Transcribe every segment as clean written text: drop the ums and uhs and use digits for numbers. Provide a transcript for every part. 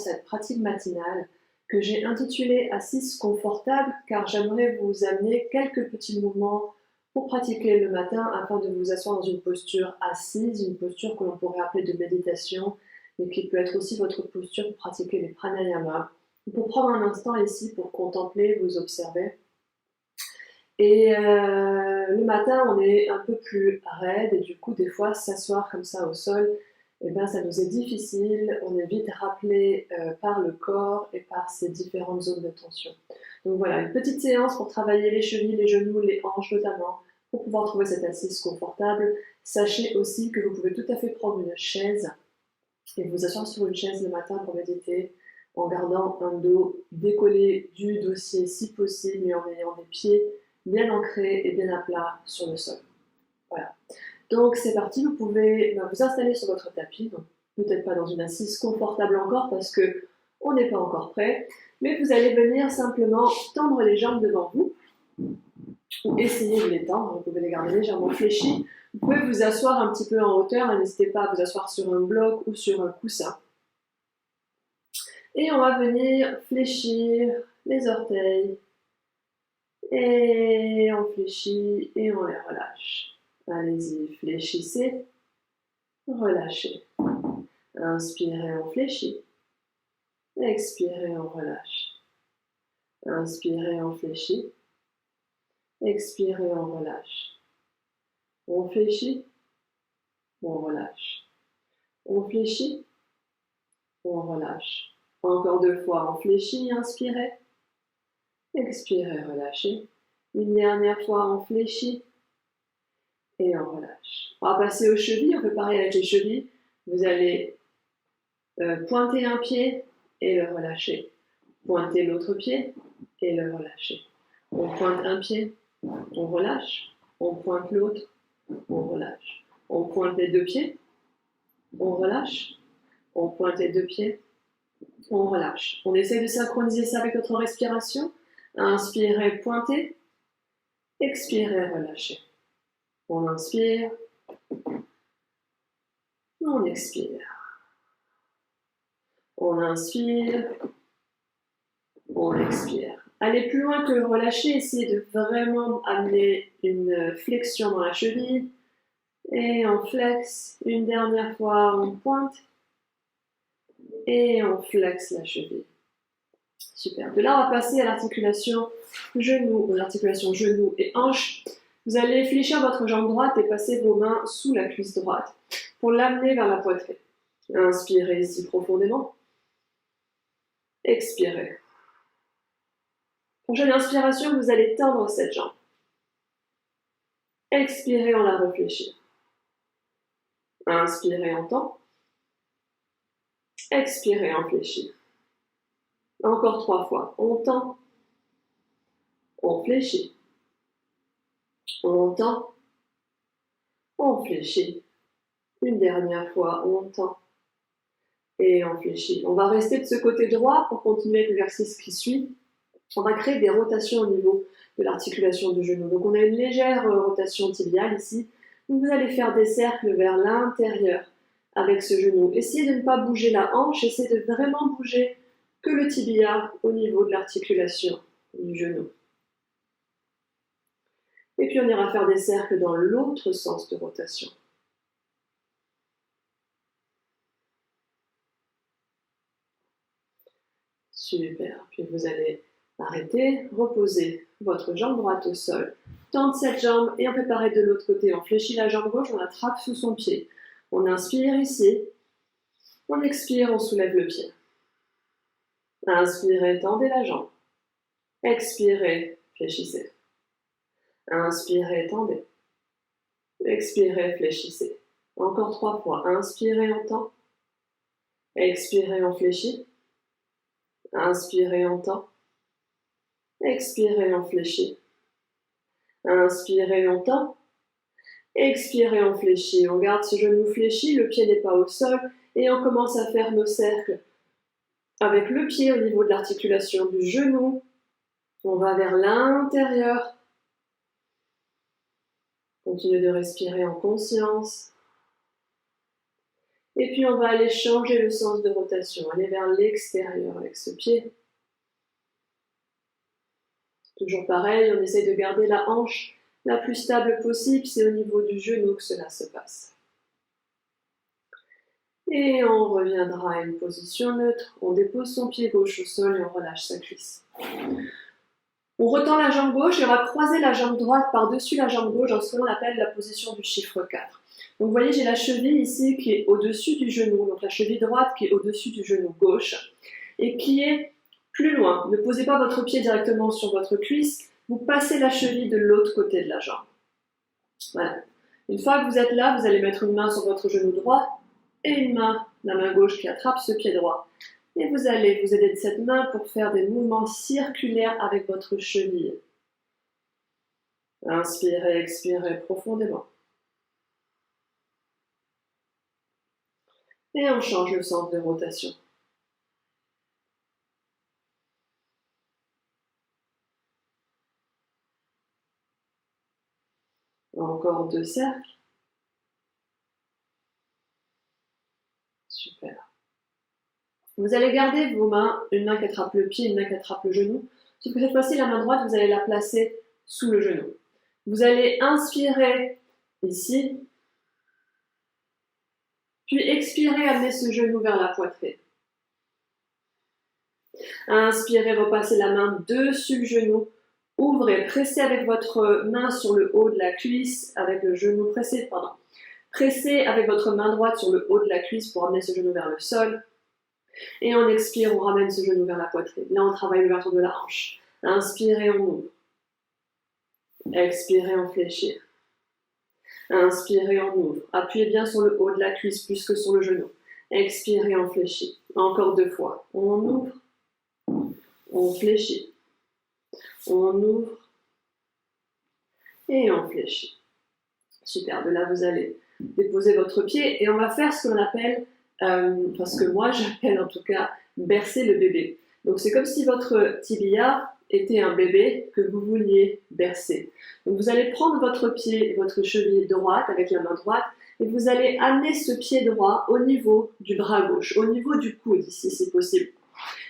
cette pratique matinale que j'ai intitulée Assise confortable car j'aimerais vous amener quelques petits mouvements pour pratiquer le matin afin de vous asseoir dans une posture assise, une posture que l'on pourrait appeler de méditation, mais qui peut être aussi votre posture pour pratiquer les pranayamas. Pour prendre un instant ici pour contempler, vous observer. Et le matin, on est un peu plus raide et du coup, des fois, s'asseoir comme ça au sol, eh ben, ça nous est difficile. On est vite rappelé par le corps et par ces différentes zones de tension. Donc voilà, une petite séance pour travailler les chevilles, les genoux, les hanches notamment, pour pouvoir trouver cette assise confortable. Sachez aussi que vous pouvez tout à fait prendre une chaise et vous asseoir sur une chaise le matin pour méditer en gardant un dos décollé du dossier si possible, mais en ayant des pieds bien ancrés et bien à plat sur le sol. Voilà. Donc c'est parti, vous pouvez vous installer sur votre tapis, donc peut-être pas dans une assise confortable encore parce que on n'est pas encore prêt, mais vous allez venir simplement tendre les jambes devant vous, ou essayer de les tendre, vous pouvez les garder légèrement fléchies. Vous pouvez vous asseoir un petit peu en hauteur, n'hésitez pas à vous asseoir sur un bloc ou sur un coussin. Et on va venir fléchir les orteils, et on fléchit et on les relâche. Allez-y, fléchissez, relâchez. Inspirez, on fléchit. Expirez, on relâche. Inspirez, on fléchit. Expirez, on relâche. On fléchit, on relâche. On fléchit, on relâche. Encore 2 fois, on fléchit, inspirez. Expirez, relâchez. Une dernière fois, on fléchit. Et on relâche. On va passer aux chevilles, on peut pareil avec les chevilles. Vous allez pointer un pied et le relâcher. Pointer l'autre pied et le relâcher. On pointe un pied, on relâche. On pointe l'autre, on relâche. On pointe les 2 pieds, on relâche. On pointe les 2 pieds, on relâche. On essaie de synchroniser ça avec notre respiration. Inspirez, pointez. Expirez, relâchez. On inspire, on expire. On inspire, on expire. Allez plus loin que le relâcher, essayez de vraiment amener une flexion dans la cheville. Et on flexe. Une dernière fois, on pointe. Et on flexe la cheville. Super. De là, on va passer à l'articulation genou et hanche. Vous allez fléchir votre jambe droite et passer vos mains sous la cuisse droite pour l'amener vers la poitrine. Inspirez ici profondément. Expirez. Prochaine inspiration, vous allez tendre cette jambe. Expirez, on la réfléchit. Inspirez, on tend. Expirez, on fléchit. Encore 3 fois. On tend. On fléchit. On tend. On fléchit. Une dernière fois, on tend. Et on fléchit. On va rester de ce côté droit pour continuer avec l'exercice qui suit. On va créer des rotations au niveau de l'articulation du genou. Donc on a une légère rotation tibiale ici. Donc vous allez faire des cercles vers l'intérieur avec ce genou. Essayez de ne pas bouger la hanche, essayez de vraiment bouger que le tibia au niveau de l'articulation du genou. Et puis on ira faire des cercles dans l'autre sens de rotation. Super. Puis vous allez arrêter, reposer votre jambe droite au sol, tendre cette jambe et on peut pareil de l'autre côté. On fléchit la jambe gauche, on l'attrape sous son pied. On inspire ici. On expire, on soulève le pied. Inspirez, tendez la jambe. Expirez, fléchissez. Inspirez, tendez. Expirez, fléchissez. Encore 3 fois. Inspirez, on tend. Expirez, on fléchit. Inspirez, on tend. Expirez, on fléchit. Inspirez, on tend. Expirez, on fléchit. On garde ce genou fléchi, le pied n'est pas au sol. Et on commence à faire nos cercles avec le pied au niveau de l'articulation du genou. On va vers l'intérieur. Continuez de respirer en conscience. Et puis on va aller changer le sens de rotation, aller vers l'extérieur avec ce pied. Toujours pareil, on essaye de garder la hanche la plus stable possible, c'est au niveau du genou que cela se passe. Et on reviendra à une position neutre, on dépose son pied gauche au sol et on relâche sa cuisse. On retend la jambe gauche et on va croiser la jambe droite par-dessus la jambe gauche dans ce que l'on appelle la position du chiffre 4. Donc vous voyez, j'ai la cheville ici qui est au-dessus du genou, donc la cheville droite qui est au-dessus du genou gauche et qui est plus loin. Ne posez pas votre pied directement sur votre cuisse, vous passez la cheville de l'autre côté de la jambe. Voilà. Une fois que vous êtes là, vous allez mettre une main sur votre genou droit et une main, la main gauche qui attrape ce pied droit. Et vous allez vous aider de cette main pour faire des mouvements circulaires avec votre cheville. Inspirez, expirez profondément. Et on change le sens de rotation. Encore 2 cercles. Super. Vous allez garder vos mains, une main qui attrape le pied, une main qui attrape le genou. Sauf que cette fois-ci, la main droite, vous allez la placer sous le genou. Vous allez inspirer ici, puis expirer, amener ce genou vers la poitrine. Inspirez, repassez la main dessus le genou. Ouvrez, pressez avec votre main sur le haut de la cuisse, avec le genou pressé, pardon. Pressez avec votre main droite sur le haut de la cuisse pour amener ce genou vers le sol. Et on expire, on ramène ce genou vers la poitrine. Là, on travaille l'ouverture de la hanche. Inspirez, on ouvre. Expirez, on fléchit. Inspirez, on ouvre. Appuyez bien sur le haut de la cuisse plus que sur le genou. Expirez, on fléchit. Encore 2 fois. On ouvre. On fléchit. On ouvre. Et on fléchit. Super. De là, vous allez déposer votre pied et on va faire ce qu'on appelle, parce que moi j'appelle en tout cas, bercer le bébé. Donc c'est comme si votre tibia était un bébé que vous vouliez bercer. Donc vous allez prendre votre pied et votre cheville droite avec la main droite et vous allez amener ce pied droit au niveau du bras gauche, au niveau du coude ici si possible.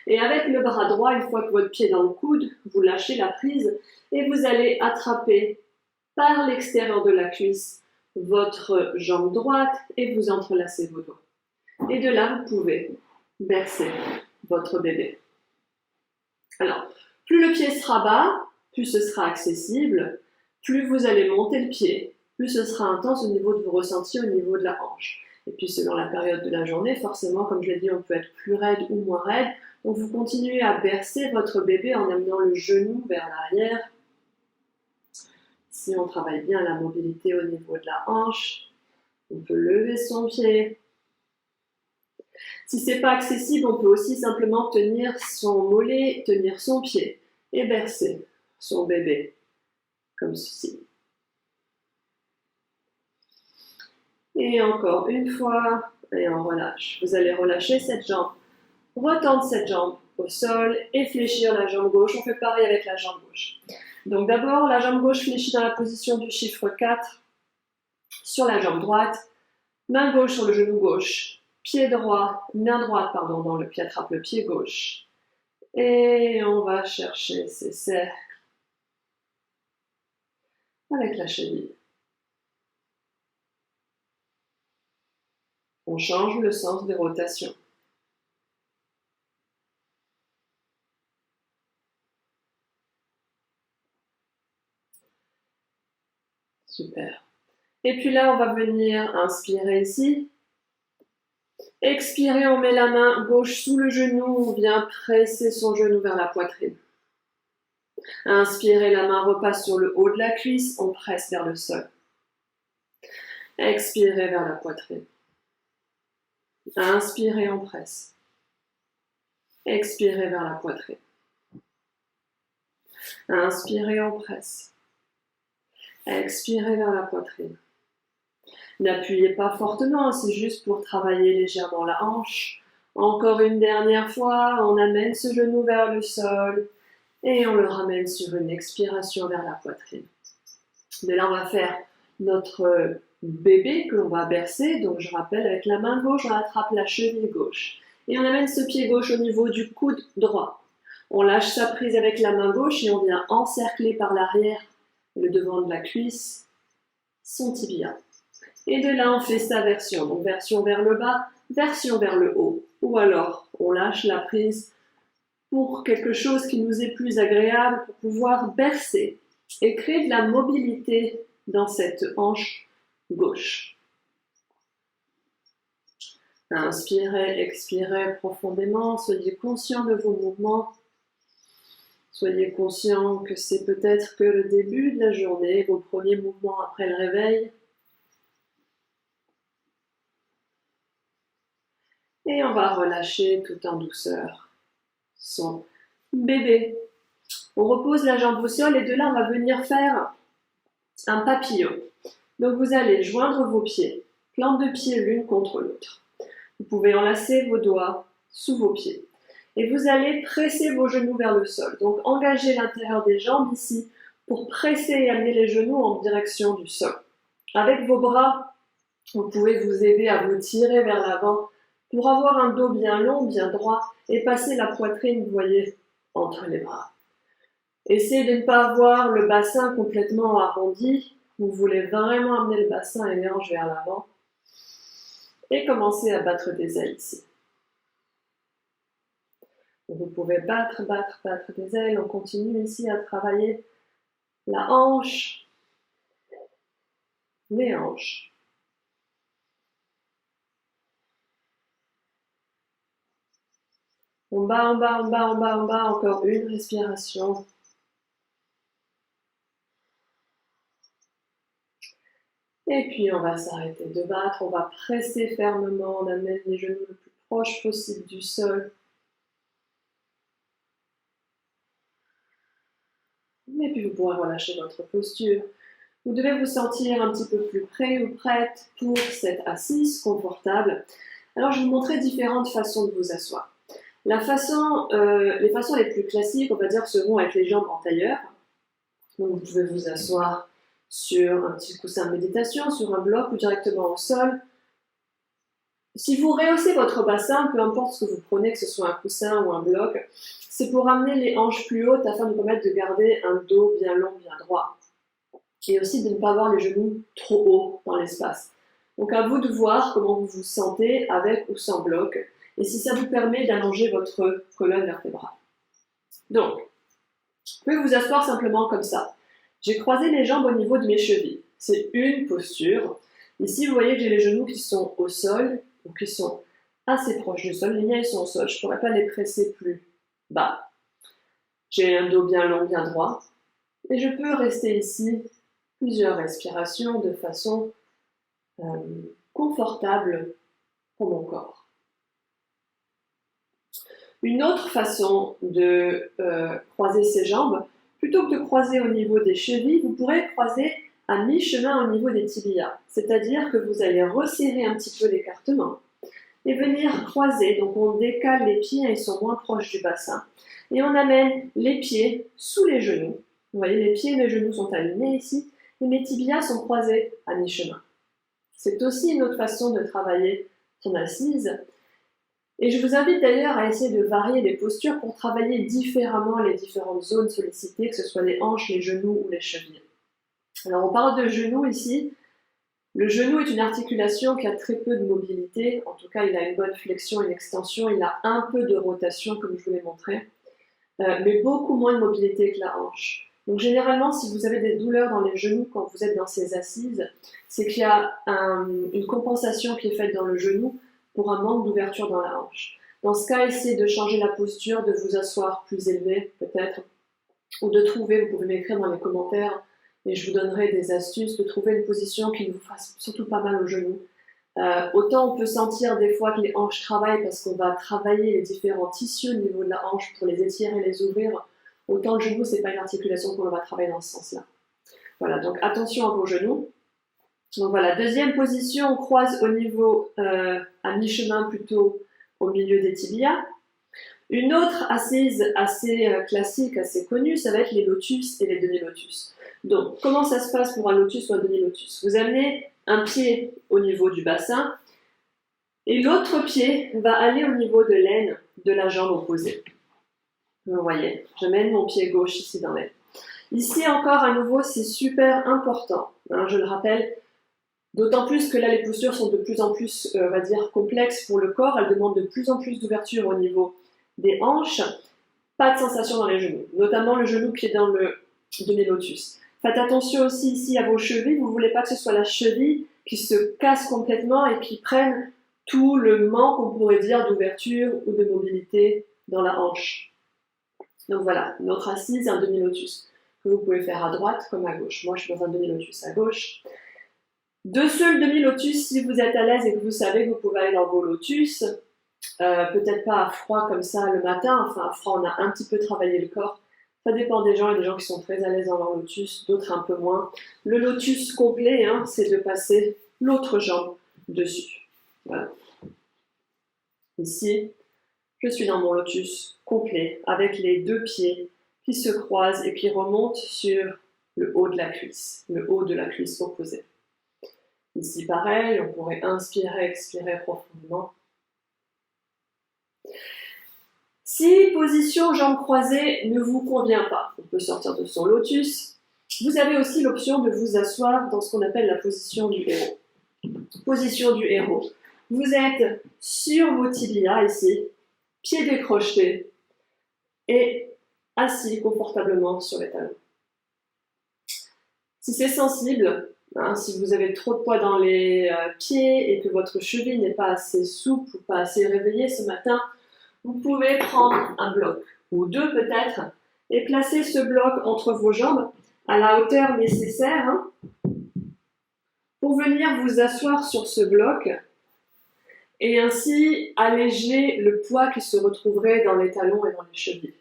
Et avec le bras droit, une fois que votre pied est dans le coude, vous lâchez la prise et vous allez attraper par l'extérieur de la cuisse votre jambe droite et vous entrelacez vos doigts. Et de là, vous pouvez bercer votre bébé. Alors, plus le pied sera bas, plus ce sera accessible, plus vous allez monter le pied, plus ce sera intense au niveau de vos ressentis, au niveau de la hanche. Et puis selon la période de la journée, forcément, comme je l'ai dit, on peut être plus raide ou moins raide. Donc vous continuez à bercer votre bébé en amenant le genou vers l'arrière. Si on travaille bien la mobilité au niveau de la hanche, on peut lever son pied. Si ce n'est pas accessible, on peut aussi simplement tenir son mollet, tenir son pied et bercer son bébé, comme ceci. Et encore une fois, et on relâche. Vous allez relâcher cette jambe, retendre cette jambe au sol et fléchir la jambe gauche. On fait pareil avec la jambe gauche. Donc d'abord, la jambe gauche fléchit dans la position du chiffre 4 sur la jambe droite, main gauche sur le genou gauche, pied droit, main droite, pardon, dans le pied attrape le pied gauche. Et on va chercher ces cercles avec la cheville. On change le sens des rotations. Super. Et puis là, on va venir inspirer ici. Expirer, on met la main gauche sous le genou, on vient presser son genou vers la poitrine. Inspirez, la main repasse sur le haut de la cuisse, on presse vers le sol. Expirez vers la poitrine. Inspirez, on presse. Expirez vers la poitrine. Inspirez, on presse. Expirez vers la poitrine. N'appuyez pas fortement, c'est juste pour travailler légèrement la hanche. Encore une dernière fois, on amène ce genou vers le sol et on le ramène sur une expiration vers la poitrine. De là, on va faire notre bébé que l'on va bercer. Donc je rappelle, avec la main gauche, on attrape la cheville gauche. Et on amène ce pied gauche au niveau du coude droit. On lâche sa prise avec la main gauche et on vient encercler par l'arrière le devant de la cuisse, son tibia. Et de là, on fait sa version. Donc version vers le bas, version vers le haut. Ou alors, on lâche la prise pour quelque chose qui nous est plus agréable, pour pouvoir bercer et créer de la mobilité dans cette hanche gauche. Inspirez, expirez profondément, soyez conscient de vos mouvements. Soyez conscient que c'est peut-être que le début de la journée, vos premiers mouvements après le réveil. Et on va relâcher tout en douceur son bébé. On repose la jambe au sol et de là on va venir faire un papillon. Donc vous allez joindre vos pieds, plantes de pied l'une contre l'autre. Vous pouvez enlacer vos doigts sous vos pieds. Et vous allez presser vos genoux vers le sol. Donc engagez l'intérieur des jambes ici pour presser et amener les genoux en direction du sol. Avec vos bras, vous pouvez vous aider à vous tirer vers l'avant pour avoir un dos bien long, bien droit et passer la poitrine, vous voyez, entre les bras. Essayez de ne pas avoir le bassin complètement arrondi. Vous voulez vraiment amener le bassin et les hanches vers l'avant. Et commencez à battre des ailes ici. Vous pouvez battre des ailes. On continue ici à travailler la hanche, les hanches. On bat, on bat, on bat, on bat, on bat. Encore une respiration. Et puis on va s'arrêter de battre. On va presser fermement. On amène les genoux le plus proche possible du sol. Et puis vous pourrez relâcher votre posture. Vous devez vous sentir un petit peu plus prêt ou prête pour cette assise confortable. Alors je vais vous montrer différentes façons de vous asseoir. Les façons les plus classiques, on va dire, seront avec les jambes en tailleur. Donc vous pouvez vous asseoir sur un petit coussin de méditation, sur un bloc ou directement au sol. Si vous rehaussez votre bassin, peu importe ce que vous prenez, que ce soit un coussin ou un bloc, c'est pour amener les hanches plus hautes afin de vous permettre de garder un dos bien long, bien droit. Et aussi de ne pas avoir les genoux trop hauts dans l'espace. Donc à vous de voir comment vous vous sentez avec ou sans bloc et si ça vous permet d'allonger votre colonne vertébrale. Donc, vous pouvez vous asseoir simplement comme ça. J'ai croisé les jambes au niveau de mes chevilles. C'est une posture. Ici, vous voyez que j'ai les genoux qui sont au sol ou qui sont assez proches du sol. Les miens, ils sont au sol. Je ne pourrais pas les presser plus bas. J'ai un dos bien long, bien droit. Et je peux rester ici plusieurs respirations de façon confortable pour mon corps. Une autre façon de croiser ses jambes, plutôt que de croiser au niveau des chevilles, vous pourrez croiser à mi-chemin au niveau des tibias. C'est-à-dire que vous allez resserrer un petit peu l'écartement et venir croiser. Donc on décale les pieds, ils sont moins proches du bassin. Et on amène les pieds sous les genoux. Vous voyez, les pieds et mes genoux sont alignés ici. Et mes tibias sont croisés à mi-chemin. C'est aussi une autre façon de travailler son assise. Et je vous invite d'ailleurs à essayer de varier les postures pour travailler différemment les différentes zones sollicitées, que ce soit les hanches, les genoux ou les chevilles. Alors on parle de genou ici. Le genou est une articulation qui a très peu de mobilité. En tout cas, il a une bonne flexion, une extension. Il a un peu de rotation, comme je vous l'ai montré. Mais beaucoup moins de mobilité que la hanche. Donc généralement, si vous avez des douleurs dans les genoux quand vous êtes dans ces assises, c'est qu'il y a une compensation qui est faite dans le genou pour un manque d'ouverture dans la hanche. Dans ce cas, essayez de changer la posture, de vous asseoir plus élevé peut-être, ou de trouver, vous pouvez m'écrire dans les commentaires, et je vous donnerai des astuces, de trouver une position qui ne vous fasse surtout pas mal au genou. Autant on peut sentir des fois que les hanches travaillent parce qu'on va travailler les différents tissus au niveau de la hanche pour les étirer et les ouvrir, autant le genou, c'est pas une articulation qu'on va travailler dans ce sens-là. Voilà, donc attention à vos genoux. Donc voilà, deuxième position, on croise au niveau, à mi-chemin plutôt au milieu des tibias. Une autre assise assez classique, assez connue, ça va être les lotus et les demi-lotus. Donc, comment ça se passe pour un lotus ou un demi-lotus? Vous amenez un pied au niveau du bassin et l'autre pied va aller au niveau de l'aine de la jambe opposée. Vous voyez, je mène mon pied gauche ici dans l'aine. Ici encore, à nouveau, c'est super important. Hein, je le rappelle, d'autant plus que là, les postures sont de plus en plus, on va dire, complexes pour le corps. Elles demandent de plus en plus d'ouverture au niveau des hanches. Pas de sensation dans les genoux, notamment le genou qui est dans le demi-lotus. Faites attention aussi ici à vos chevilles. Vous ne voulez pas que ce soit la cheville qui se casse complètement et qui prenne tout le manque, on pourrait dire, d'ouverture ou de mobilité dans la hanche. Donc voilà, notre assise, un demi-lotus que vous pouvez faire à droite comme à gauche. Moi, je suis dans un demi-lotus à gauche. Dessus le demi-lotus, si vous êtes à l'aise et que vous savez que vous pouvez aller dans vos lotus, peut-être pas à froid comme ça le matin, enfin à froid, on a un petit peu travaillé le corps. Ça dépend des gens, il y a des gens qui sont très à l'aise dans leur lotus, d'autres un peu moins. Le lotus complet, hein, c'est de passer l'autre jambe dessus. Voilà. Ici, je suis dans mon lotus complet avec les deux pieds qui se croisent et qui remontent sur le haut de la cuisse opposée. Ici, pareil, on pourrait inspirer, expirer profondément. Si position jambes croisées ne vous convient pas, on peut sortir de son lotus. Vous avez aussi l'option de vous asseoir dans ce qu'on appelle la position du héros. Position du héros. Vous êtes sur vos tibias ici, pieds décrochetés et assis confortablement sur les talons. Si c'est sensible, hein, si vous avez trop de poids dans les pieds et que votre cheville n'est pas assez souple ou pas assez réveillée ce matin, vous pouvez prendre un bloc, ou deux peut-être, et placer ce bloc entre vos jambes à la hauteur nécessaire hein, pour venir vous asseoir sur ce bloc et ainsi alléger le poids qui se retrouverait dans les talons et dans les chevilles.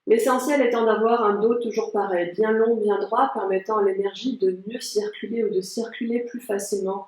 L'essentiel étant d'avoir un dos toujours pareil, bien long, bien droit, permettant à l'énergie de mieux circuler ou de circuler plus facilement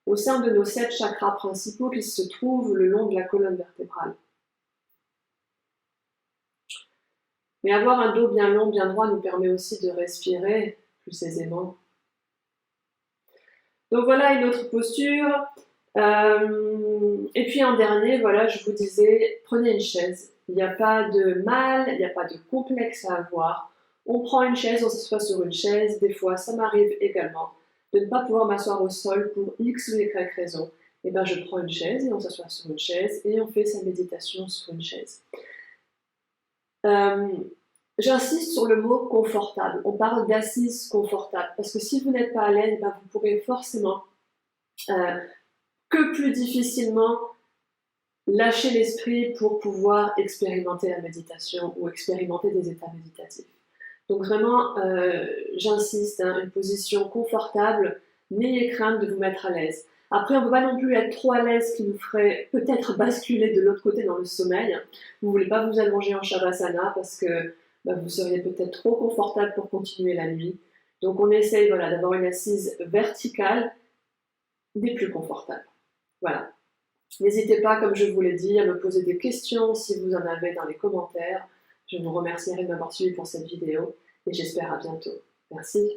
au sein de nos 7 chakras principaux qui se trouvent le long de la colonne vertébrale. Mais avoir un dos bien long, bien droit nous permet aussi de respirer plus aisément. Donc voilà une autre posture. Et puis en dernier, voilà, je vous disais, prenez une chaise. Il n'y a pas de mal, il n'y a pas de complexe à avoir. On prend une chaise, on s'assoit sur une chaise. Des fois, ça m'arrive également de ne pas pouvoir m'asseoir au sol pour X ou Y raison. Et bien, je prends une chaise et on s'assoit sur une chaise et on fait sa méditation sur une chaise. J'insiste sur le mot confortable. On parle d'assise confortable parce que si vous n'êtes pas à l'aise, ben vous pourrez forcément que plus difficilement lâcher l'esprit pour pouvoir expérimenter la méditation ou expérimenter des états méditatifs. Donc vraiment, j'insiste, hein, une position confortable, n'ayez crainte de vous mettre à l'aise. Après, on ne peut pas non plus être trop à l'aise, qui vous ferait peut-être basculer de l'autre côté dans le sommeil. Vous ne voulez pas vous allonger en Shavasana parce que vous seriez peut-être trop confortable pour continuer la nuit. Donc on essaye voilà, d'avoir une assise verticale des plus confortables. Voilà. N'hésitez pas, comme je vous l'ai dit, à me poser des questions si vous en avez dans les commentaires. Je vous remercierai de m'avoir suivi pour cette vidéo et j'espère à bientôt. Merci.